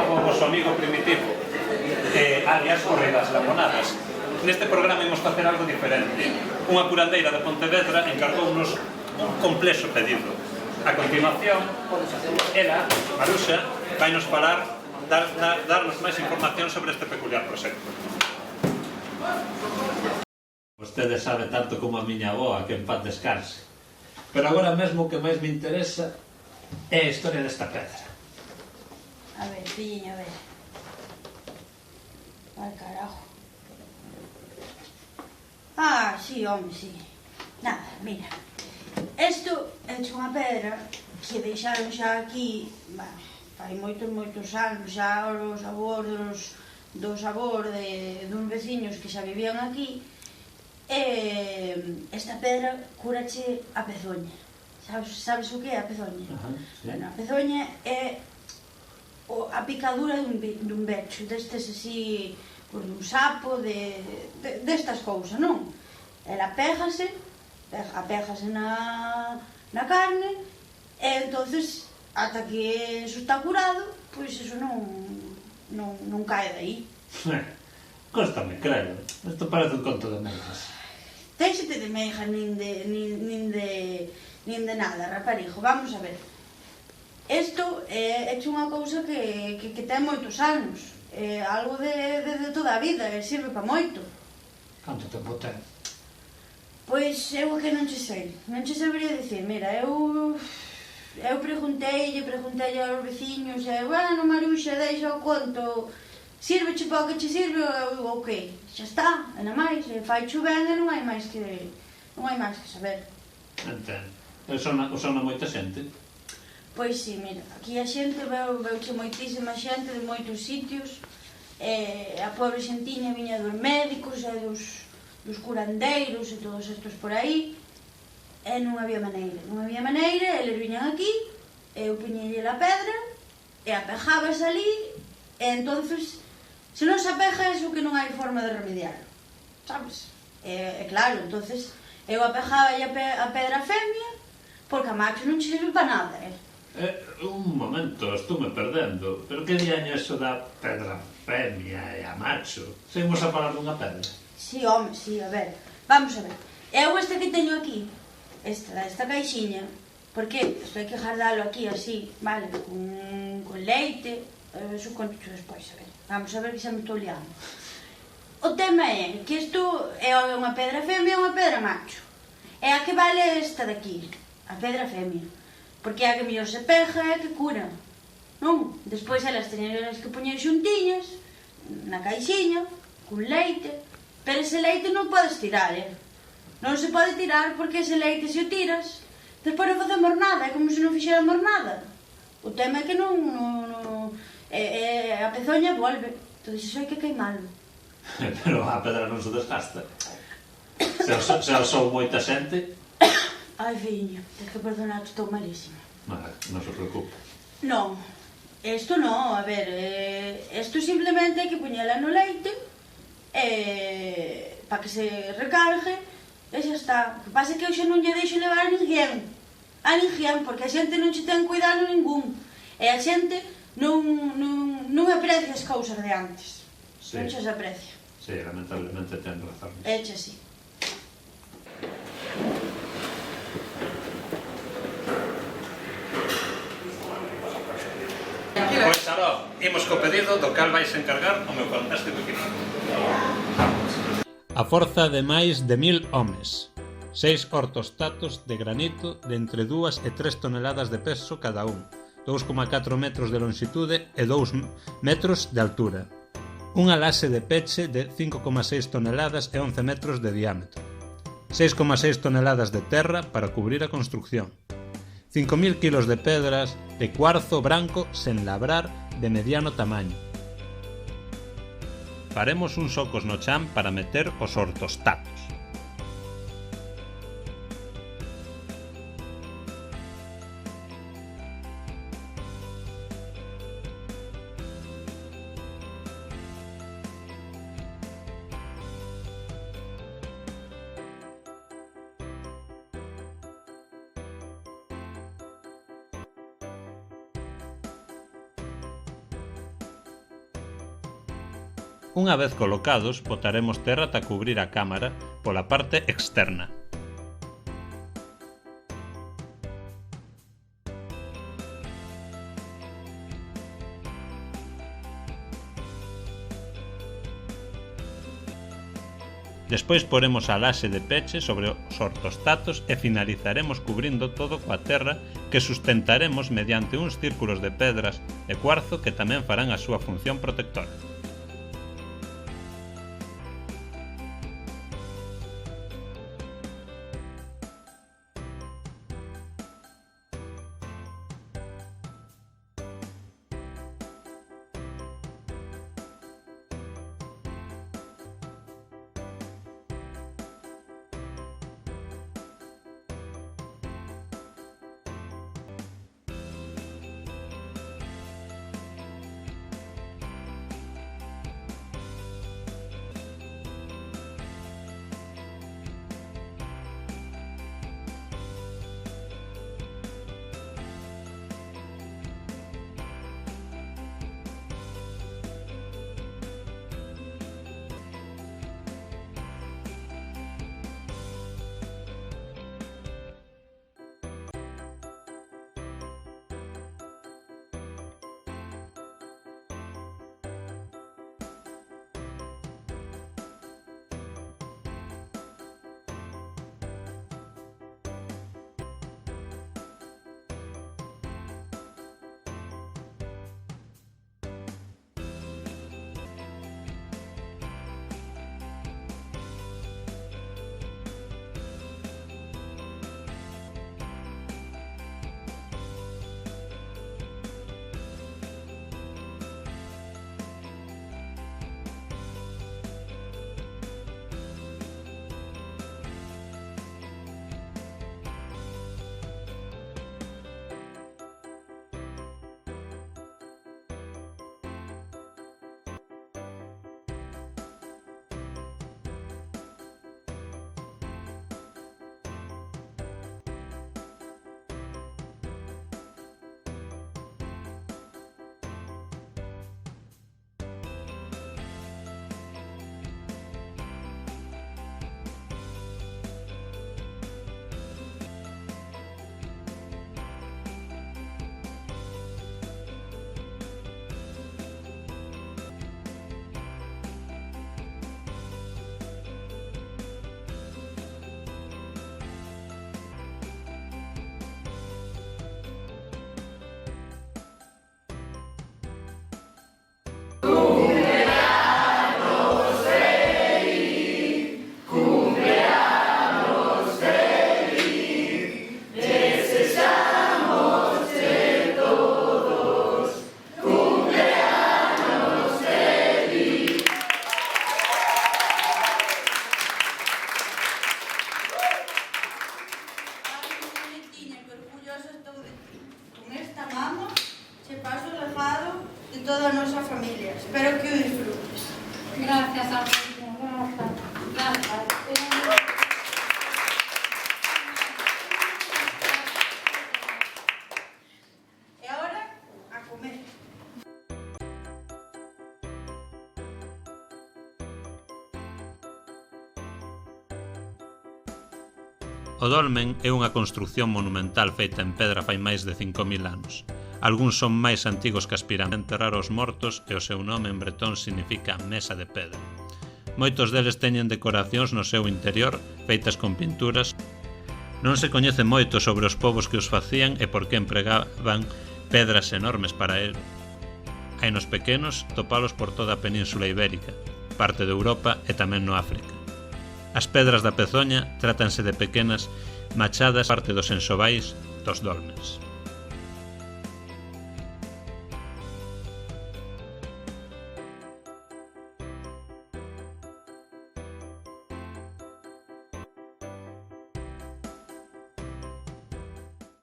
novo o vosso amigo Primitivo, alias o Rei das Lamonadas. Neste programa imos facer algo diferente. Unha curandeira de Pontevedra encargounos un complexo pedido. A continuación, ela, Maruxa, vai nos falar, darnos máis información sobre este peculiar proxecto. Vostede sabe tanto como a miña avoa, que en paz descanse. Pero agora mesmo o que máis me interesa é a historia desta pedra. A ver, pilliña, a ver. Al carajo. Ah, sí, home, sí. Nada, mira. Isto é unha pedra que deixaron xa aquí, fai moitos anos, xa os avós dos avós dun veciños que xa vivían aquí. Esta pedra curache a pezoña. Sabes o que é a pezoña? Sí. Bueno, a pezoña é a picadura dun becho, destes así, dun sapo, destas cousas, non? Ela apégase na carne, e entonces, ata que eso está curado, pois eso non cae dai. Cóstame, creo. Isto parece un conto de megas. Téxete de meja nin de nada, raparijo. Vamos a ver. Isto é unha cousa que ten moitos anos. É algo de toda a vida, e sirve para moito. Canto tempo ten? Pois eu que non che sei. Non che sabería dicir. Mira, eu pregunteille aos veciños, bueno, Maruxa, deixa o conto. Sirve che para o que che sirve ou que? Xa está, e nada máis, fai cho ben e non hai máis que saber. Entendo. O sona moita xente? Pois sí, mira, aquí a xente veuche moitísima xente de moitos sitios, a pobre xentiña viña dos médicos e dos curandeiros e todos estos por aí, e non había maneira, eles viñan aquí, eu puñelle a pedra, e apejábase ali, e entonces, se non se apeja, é que non hai forma de remediar, sabes? E claro, entonces, eu apejaba a pedra femia, porque a macho non che sirve para nada, Un momento, estou me perdendo. Pero que diaño eso da pedra femia e a macho? Seguimos a falar dunha pedra? Sí, home, sí, a ver. Vamos a ver. Eu este que teño aquí, esta caixiña, porque isto hai que guardalo aquí así, vale, con leite, eso conto despois, a ver. Vamos a ver que xa me estou liando. O tema é que isto é unha pedra femia e unha pedra macho. É a que vale esta daqui, a pedra femia. Porque é a que mellor se pega e a que cura, non? Despois elas teñen que poñer xuntiñas na caixiña, con leite, pero ese leite non podes tirar, non se pode tirar porque ese leite se o tiras despois non facemos nada, é como se non fixéramos nada. O tema é que a pezoña volve, entón iso hai que queimalo. Pero a pedra non se desgasta. Se sou moita xente... Ai, filliño, tens que perdonar, estou malísima. Non se preocupe. Non, isto non, a ver, isto simplemente hai que poñela no leite para que se recargue e xa está. O que pasa é que eu xa non lle deixo levar a ninguén, porque a xente non che ten cuidado ningún e a xente non aprecia as cousas de antes, non xe se aprecia. Sí, lamentablemente ten razón. É xa así. Pois, Saró, imos co pedido do cal vais encargar o meu fantástico equipo. A forza de máis de 1000 homes. 6 ortostatos de granito de entre 2 e 3 toneladas de peso cada un, 2,4 metros de longitude e 2 metros de altura. Unha lase de peche de 5,6 toneladas e 11 metros de diámetro. 6,6 toneladas de terra para cubrir a construcción. 5.000 kilos de pedras de cuarzo branco sen labrar de mediano tamaño. Faremos uns socos no chan para meter os ortostatos. Unha vez colocados, botaremos terra ata cubrir a cámara pola parte externa. Despois poremos a laxe de peche sobre os ortostatos e finalizaremos cubrindo todo coa terra que sustentaremos mediante uns círculos de pedras e cuarzo que tamén farán a súa función protectora. toda a nosa familia. Espero que o disfrutes. Gracias, Antonio. Gracias. E agora, a comer. O dolmen é unha construción monumental feita en pedra fai máis de 5.000 anos. Algúns son máis antigos que as pirámides a enterrar os mortos e o seu nome en bretón significa mesa de pedra. Moitos deles teñen decoracións no seu interior feitas con pinturas. Non se coñece moito sobre os povos que os facían e por que empregaban pedras enormes para el. Hai nos pequenos topalos por toda a Península Ibérica, parte de Europa e tamén no África. As pedras da pezoña trátanse de pequenas machadas parte dos ensovais dos dolmens.